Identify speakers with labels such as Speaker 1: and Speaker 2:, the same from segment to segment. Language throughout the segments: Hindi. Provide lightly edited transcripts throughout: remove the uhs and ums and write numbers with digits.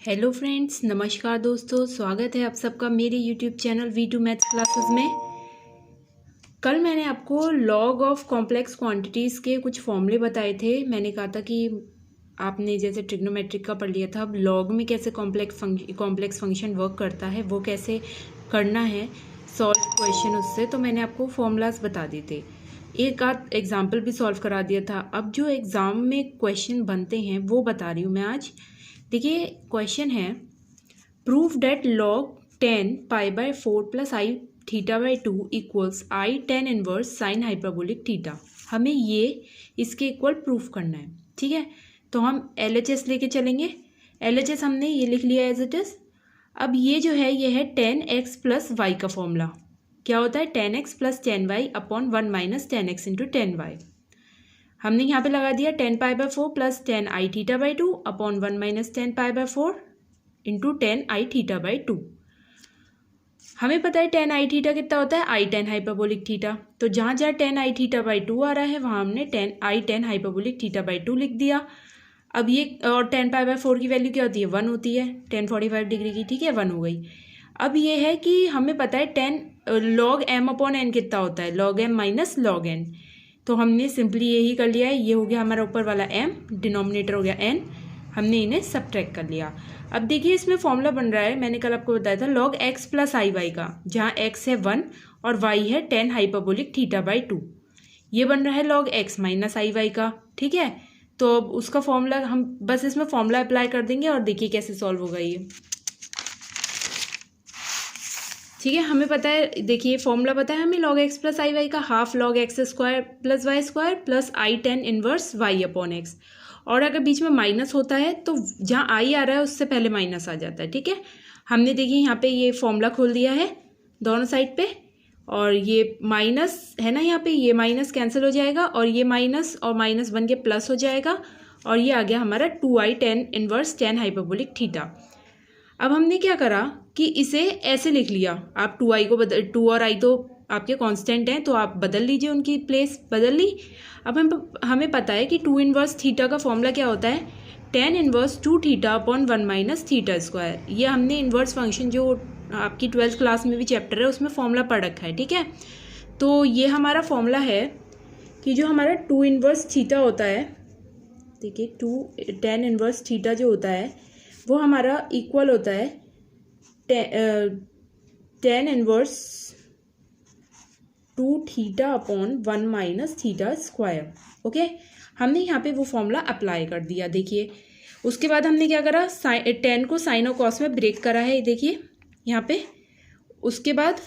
Speaker 1: हेलो फ्रेंड्स, नमस्कार दोस्तों। स्वागत है आप सबका मेरे YouTube channel V2 maths classes में। कल मैंने आपको लॉग ऑफ कॉम्प्लेक्स क्वांटिटीज़ के कुछ फॉर्मूले बताए थे। मैंने कहा था कि आपने जैसे ट्रिग्नोमेट्रिक का पढ़ लिया था, अब लॉग में कैसे कॉम्प्लेक्स फंक्शन वर्क करता है, वो कैसे करना है सॉल्व क्वेश्चन उससे, तो मैंने आपको फॉर्मूलाज बता दिए थे। एक आध एग्जाम्पल भी सॉल्व करा दिया था। अब जो एग्ज़ाम में क्वेश्चन बनते हैं वो बता रही हूँ मैं आज। देखिए, क्वेश्चन है proof that log 10 pi by 4 plus i theta by 2 equals i ten inverse sine hyperbolic theta. हमें ये इसके इक्वल प्रूफ करना है। ठीक है, तो हम LHS लेके चलेंगे। LHS हमने ये लिख लिया एज इट इज़। अब ये जो है ये है 10x प्लस वाई का फॉर्मूला। क्या होता है 10x plus 10y upon 1 minus 10x into 10y। हमने यहाँ पे लगा दिया 10 pi by 4 plus 10 I theta by 2 upon 1 minus 10 pi by 4 into 10 I theta by 2। हमें पता है 10 आई थीटा कितना होता है, आई 10 हाइपरबोलिक थीटा। तो जहाँ जहाँ 10 आई थीटा बाई 2 आ रहा है वहाँ हमने 10 आई 10 हाइपरबोलिक थीटा बाई 2 लिख दिया। अब ये और 10 पाई बाय 4 की वैल्यू क्या होती है, 1 होती है, 10 45 डिग्री की। ठीक है, 1 हो गई। अब ये है कि हमें पता है 10 लॉग एम अपॉन एन कितना होता है, log m minus log n. तो हमने सिंपली यही कर लिया है। ये हो गया हमारा ऊपर वाला m, डिनोमिनेटर हो गया n, हमने इन्हें सब्ट्रैक्ट कर लिया। अब देखिए इसमें फॉर्मूला बन रहा है, मैंने कल आपको बताया था log x plus i y का, जहाँ x है 1 और y है 10 हाइपरबोलिक थीटा बाई 2। ये बन रहा है लॉग x माइनस आई वाई का। ठीक है, तो अब उसका फॉर्मूला हम बस इसमें फॉर्मूला अप्लाई कर देंगे और देखिए कैसे सॉल्व होगा ये। ठीक है, हमें पता है, देखिए फॉर्मूला पता है हमें log x plus i y का, half log x square plus y square plus i 10 inverse y upon x. और अगर बीच में माइनस होता है तो जहाँ आई आ रहा है उससे पहले माइनस आ जाता है। ठीक है, हमने देखिए यहाँ पे ये फॉर्मूला खोल दिया है दोनों साइड पे, और ये माइनस है ना, यहाँ पे ये माइनस कैंसिल हो जाएगा और ये माइनस और माइनस बन के प्लस हो जाएगा, और ये आ गया हमारा 2i 10 इनवर्स 10 हाइपरबोलिक थीटा। अब हमने क्या करा कि इसे ऐसे लिख लिया। आप 2i को 2 और i तो आपके कांस्टेंट हैं, तो आप बदल लीजिए, उनकी प्लेस बदल ली। अब हमें पता है कि 2 इनवर्स थीटा का फॉर्मूला क्या होता है, 10 inverse 2 theta upon 1 minus theta square. ये हमने इनवर्स फंक्शन जो आपकी 12th क्लास में भी चैप्टर है उसमें फॉर्मूला पढ़ रखा है। ठीक है, तो ये हमारा फॉर्मूला है कि जो हमारा 2 इनवर्स थीटा होता है, देखिए 10 इनवर्स थीटा जो होता है वो हमारा इक्वल होता है 10 inverse 2 theta upon 1 minus theta square. Okay, हमने यहाँ पे वो फॉर्मूला अप्लाई कर दिया। देखिए उसके बाद हमने क्या करा, 10 को साइन और कॉस में ब्रेक करा है, देखिए यहाँ पे। उसके बाद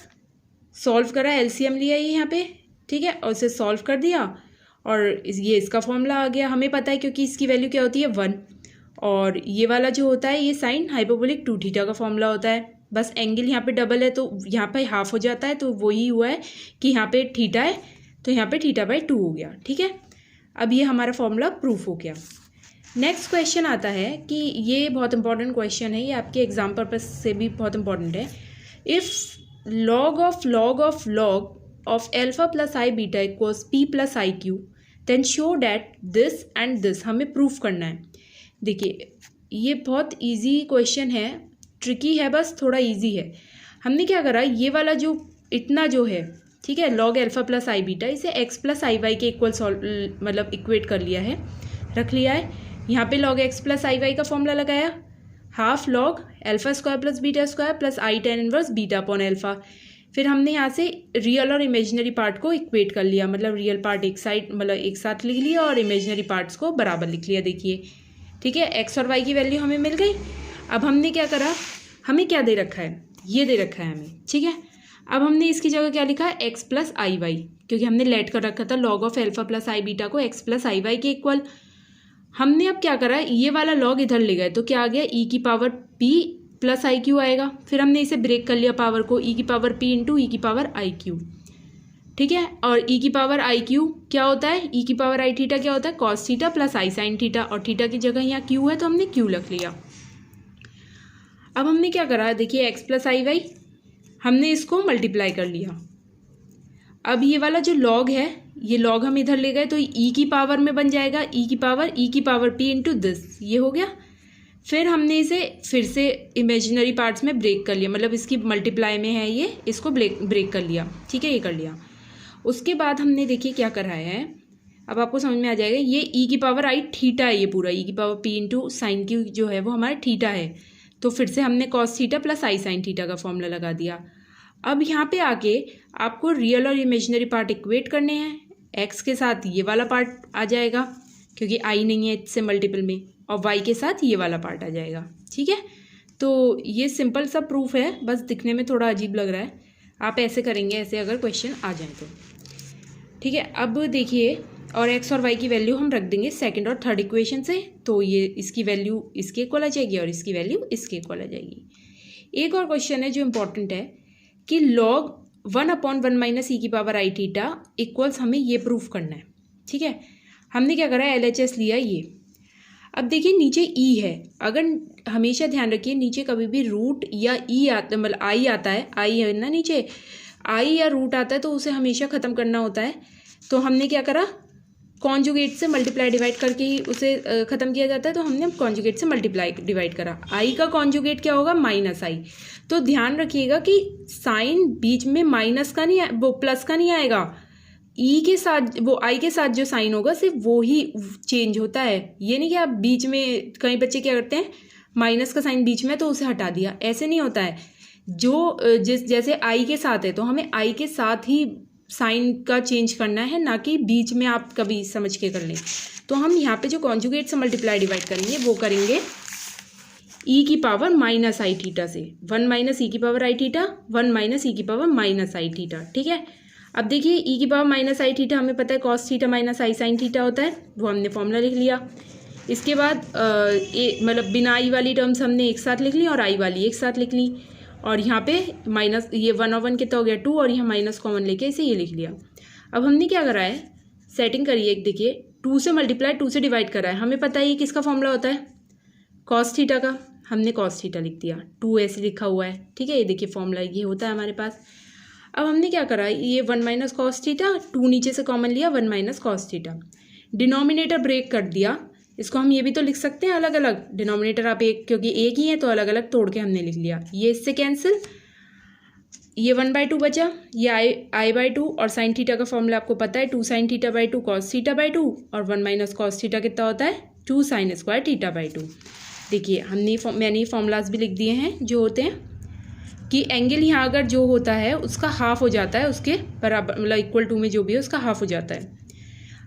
Speaker 1: सॉल्व करा, एलसीएम लिया ये यहाँ पे। ठीक है, और उसे सॉल्व कर दिया और ये इसका फॉर्मूला आ गया। हमें पता है क्योंकि इसकी वैल्यू क्या होती है 1, और ये वाला जो होता है ये साइन हाइपरबोलिक 2 थीटा का फॉर्मूला होता है। बस एंगल यहाँ पे डबल है तो यहाँ पे हाफ हो जाता है, तो वही हुआ है कि यहाँ पे थीटा है तो यहाँ पे थीटा बाई 2 हो गया। ठीक है, अब ये हमारा फॉर्मूला प्रूफ हो गया। नेक्स्ट क्वेश्चन आता है कि ये बहुत इंपॉर्टेंट क्वेश्चन है, ये आपके एग्जाम पर्पज से भी बहुत इंपॉर्टेंट है। If log of alpha plus i beta equals p plus i q then show that this and this. हमें प्रूफ करना है। देखिए ये बहुत इजी क्वेश्चन है, ट्रिकी है, बस थोड़ा इजी है। हमने क्या करा, ये वाला जो इतना जो है, ठीक है, log alpha plus i beta, इसे एक्स प्लस आई वाई के इक्वल मतलब इक्वेट कर लिया है, रख लिया है। यहाँ पे log x plus i y का फॉर्मूला लगाया, half log alpha square plus beta square plus i 10 inverse beta upon alpha. फिर हमने यहाँ से रियल और इमेजिनरी पार्ट को इक्वेट कर लिया, मतलब रियल पार्ट एक साइड मतलब एक साथ लिख लिया और इमेजिनरी पार्ट्स को बराबर लिख लिया। देखिए ठीक है, एक्स और वाई की वैल्यू हमें मिल गई। अब हमने क्या करा, हमें क्या दे रखा है, ये दे रखा है हमें। ठीक है, अब हमने इसकी जगह क्या लिखा है, एक्स प्लस आई वाई, क्योंकि हमने लेट कर रखा था log of alpha plus i beta को एक्स प्लस आई वाई के इक्वल। हमने अब क्या करा, ये वाला लॉग इधर ले गए तो क्या आ गया, ई की power P plus i Q आएगा। फिर हमने इसे ब्रेक कर लिया पावर को, ई की पावर पी इंटू ई की पावर आई क्यू। ठीक है, और ई की पावर आई क्यू क्या होता है, ई की पावर आई थीटा क्या होता है, कॉस थीटा प्लस आई साइन थीटा, और थीटा की जगह यहाँ क्यू है तो हमने क्यू रख लिया। अब हमने क्या करा, देखिए एक्स प्लस आई वाई, हमने इसको मल्टीप्लाई कर लिया। अब ये वाला जो लॉग है, ये लॉग हम इधर ले गए तो ई की पावर में बन जाएगा ई की पावर पी इंटू दिस, ये हो गया। फिर हमने इसे फिर से इमेजिनरी पार्ट्स में ब्रेक कर लिया, मतलब इसकी मल्टीप्लाई में है ये, इसको ब्रेक कर लिया, ठीक है, ये कर लिया। उसके बाद हमने देखिए क्या कराया है, अब आपको समझ में आ जाएगा। ये ई की पावर आई थीटा है, ये पूरा ई की पावर पी इंटू साइन की जो है वो हमारा थीटा है। तो फिर से हमने कॉस थीटा प्लस आई साइन थीटा का फॉर्मूला लगा दिया। अब यहाँ पे आके आपको रियल और इमेजिनरी पार्ट इक्वेट करने हैं। एक्स के साथ ये वाला पार्ट आ जाएगा क्योंकि आई नहीं है इससे मल्टीपल में, और वाई के साथ ये वाला पार्ट आ जाएगा, ठीक है। तो ये सिंपल सा प्रूफ है, बस दिखने में थोड़ा अजीब लग रहा है। आप ऐसे करेंगे, ऐसे अगर क्वेश्चन आ जाए तो, ठीक है। अब देखिए, और एक्स और वाई की वैल्यू हम रख देंगे सेकंड और थर्ड इक्वेशन से, तो ये इसकी वैल्यू इसके इक्वल आ जाएगी और इसकी वैल्यू इसके इक्वल आ जाएगी। एक और क्वेश्चन है जो इम्पोर्टेंट है कि log 1/1 माइनस ई की पावर आई थीटा इक्वल्स, हमें ये प्रूफ करना है, ठीक है। हमने क्या करा है, LHS लिया ये। अब देखिए नीचे ई है, अगर हमेशा ध्यान रखिए नीचे कभी भी रूट या ई आता, मतलब आई आता है, आई है ना नीचे, आई या रूट आता है तो उसे हमेशा ख़त्म करना होता है। तो हमने क्या करा, कॉन्जुगेट से मल्टीप्लाई डिवाइड करके ही उसे ख़त्म किया जाता है, तो हमने कॉन्जुगेट से मल्टीप्लाई डिवाइड करा। आई का कॉन्जुगेट क्या होगा, माइनस आई। तो ध्यान रखिएगा कि साइन बीच में माइनस का नहीं, वो प्लस का नहीं आएगा, ई के साथ, वो आई के साथ जो साइन होगा सिर्फ वो ही चेंज होता है। ये नहीं कि आप बीच में, कई बच्चे क्या करते हैं माइनस का साइन बीच में तो उसे हटा दिया, ऐसे नहीं होता है। जो जैसे आई के साथ है तो हमें आई के साथ ही साइन का चेंज करना है, ना कि बीच में आप कभी समझ के कर लें। तो हम यहाँ पे जो कॉन्जुगेट से मल्टीप्लाई डिवाइड करेंगे वो करेंगे ई की पावर माइनस आई थीटा से, 1 माइनस ई की पावर आई थीटा, 1 माइनस ई की पावर माइनस आई थीटा, ठीक है। अब देखिए ई की पावर माइनस आई थीटा हमें पता है कॉस थीटा माइनस आई साइन थीटा होता है, वो हमने फॉर्मूला लिख लिया। इसके बाद मतलब बिना आई वाली टर्म्स हमने एक साथ लिख ली और आई वाली एक साथ लिख ली, और यहाँ पे माइनस, ये 1 और 1 कितना हो गया 2, और यहाँ माइनस कॉमन लेके इसे ये लिख लिया। अब हमने क्या करा है, सेटिंग करिए, एक देखिए 2 से मल्टीप्लाई 2 से डिवाइड करा है, हमें पता है ये किसका फॉर्मूला होता है, कॉस थीटा का, हमने कॉस थीटा लिख दिया, 2 ऐसे लिखा हुआ है, ठीक है। ये देखिए फॉर्मूला ये होता है हमारे पास। अब हमने क्या करा, ये 1 माइनस कॉस थीटा, 2 नीचे से कॉमन लिया, 1 minus cos theta, denominator break कर दिया। इसको हम ये भी तो लिख सकते हैं अलग अलग, डिनोमिनेटर आप एक, क्योंकि एक ही है तो अलग अलग तोड़ के हमने लिख लिया। ये इससे कैंसिल, ये 1/2 बचा, ये I/2, और साइन थीटा का फॉर्मूला आपको पता है 2 sine theta by 2 cos theta by 2, और 1 माइनस कॉस थीटा कितना होता है 2 साइन स्क्वायर थीटा बाई 2। देखिए मैंने ये फॉर्मूलाज भी लिख दिए हैं जो होते हैं कि एंगल यहाँ अगर जो होता है उसका हाफ हो जाता है, उसके बराबर, मतलब इक्वल टू में जो भी है उसका हाफ हो जाता है।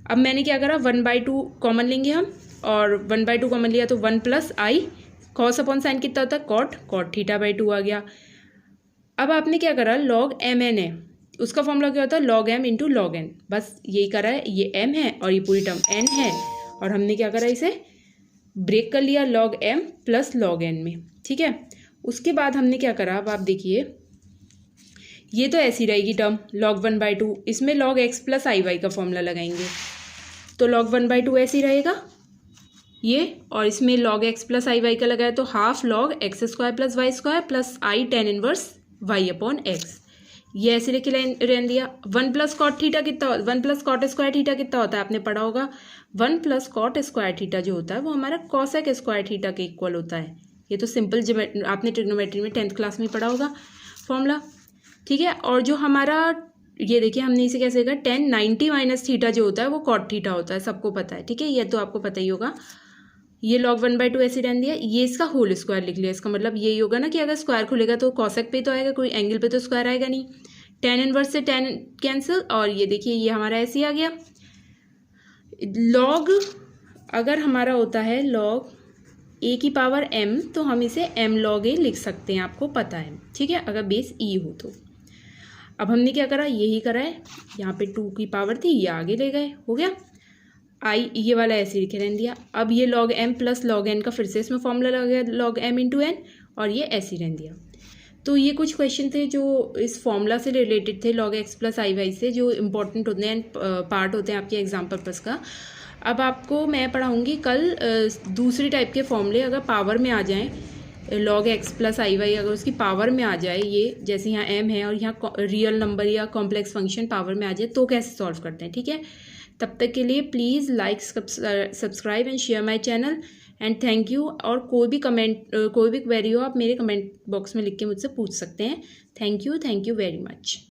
Speaker 1: अब मैंने क्या करा, 1/2 कॉमन लेंगे हम, और 1/2 कॉमन लिया तो 1 plus I cos upon sine कितना होता है कॉट थीटा बाई 2 आ गया। अब आपने क्या करा, log mn है, उसका फॉर्मूला क्या होता है log m into log n, बस यही करा है। ये m है और ये पूरी टर्म n है, और हमने क्या करा, इसे ब्रेक कर लिया log m plus log n में, ठीक है। उसके बाद हमने क्या करा, अब आप देखिए ये तो ऐसी रहेगी टर्म log 1/2, इसमें log x plus i y का फॉर्मूला लगाएंगे तो log 1/2 ऐसी रहेगा ये, और इसमें log x plus i y का लगाया तो half log x square plus y square plus i ten inverse y upon x, ये ऐसे लेके रहने दिया। 1 प्लस कॉट थीटा कितना, 1 प्लस कॉट स्क्वायर थीटा कितना होता है आपने पढ़ा होगा, 1 प्लस कॉट स्क्वायर थीटा जो होता है वो हमारा कॉसेक स्क्वायर थीटा के इक्वल होता है। ये तो सिंपल आपने ट्रिग्नोमेट्री में 10th क्लास में पढ़ा होगा फॉर्मूला, ठीक है। और जो हमारा ये देखिए हमने इसे कैसे देखा, 10 90 माइनस थीटा जो होता है वो कॉट थीटा होता है, सबको पता है, ठीक है, ये तो आपको पता ही होगा। ये log 1/2 ऐसे रहने दिया, ये इसका होल स्क्वायर लिख लिया, इसका मतलब यही होगा ना कि अगर स्क्वायर खुलेगा तो कॉसेक पे तो आएगा, कोई एंगल पे तो स्क्वायर आएगा नहीं। टेन इनवर्स से टेन कैंसिल, और ये देखिए ये हमारा ऐसे ही आ गया। log अगर हमारा होता है log a की पावर m, तो हम इसे m log a लिख सकते हैं, आपको पता है, ठीक है, अगर बेस e हो तो। अब हमने क्या करा, यही करा है, यहाँ पे 2 की पावर थी, ये आगे ले गए, हो गया। आई ये वाला ऐसे लिखे रहने दिया। अब ये log m plus log n का फिर से इसमें फॉर्मूला लगा गया log m इंटू n, और ये ऐसे ही रहने दिया। तो ये कुछ क्वेश्चन थे जो इस फॉर्मूला से रिलेटेड थे, log x plus i Y से, जो इम्पोर्टेंट होते हैं, पार्ट होते हैं आपके एग्जाम पर्पज़ का। अब आपको मैं पढ़ाऊँगी कल दूसरी टाइप के फॉर्मूले, अगर पावर में आ जाएँ, log x plus i Y अगर उसकी पावर में आ जाए, ये जैसे यहाँ m है और यहाँ रियल नंबर या कॉम्प्लेक्स फंक्शन पावर में आ जाए तो कैसे सॉल्व करते हैं, ठीक है। तब तक के लिए please like, subscribe and share my channel. And thank you. और कोई भी क्वेरी हो आप मेरे कमेंट बॉक्स में लिख के मुझसे पूछ सकते हैं। Thank you very much.